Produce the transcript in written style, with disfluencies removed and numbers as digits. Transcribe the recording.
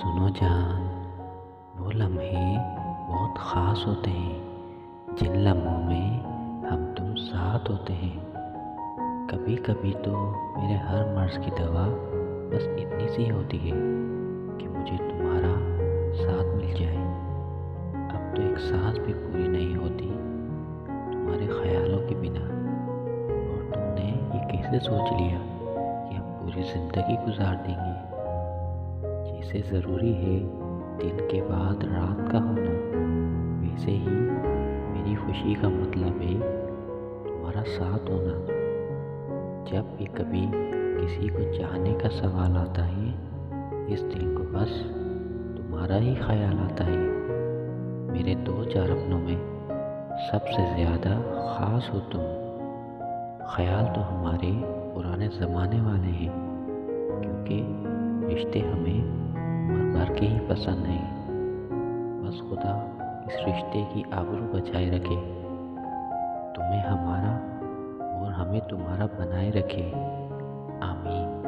सुनो जान, वो लम्हे बहुत ख़ास होते हैं जिन लम्हों में हम तुम साथ होते हैं। कभी कभी तो मेरे हर मर्ज़ की दवा बस इतनी सी होती है कि मुझे तुम्हारा साथ मिल जाए। अब तो एक सांस भी पूरी नहीं होती तुम्हारे ख़यालों के बिना। और तुमने ये कैसे सोच लिया कि हम पूरी ज़िंदगी गुजार देंगे? जैसे ज़रूरी है दिन के बाद रात का होना, वैसे ही मेरी खुशी का मतलब है तुम्हारा साथ होना। जब भी कभी किसी को चाहने का सवाल आता है, इस दिल को बस तुम्हारा ही ख्याल आता है। मेरे दो चार अपनों में सबसे ज़्यादा ख़ास हो तुम। ख्याल तो हमारे पुराने ज़माने वाले हैं, क्योंकि रिश्ते हमें उम्र भर के ही पसंद हैं। बस खुदा इस रिश्ते की आबरू बचाए रखे, तुम्हें हमारा और हमें तुम्हारा बनाए रखे। आमीन।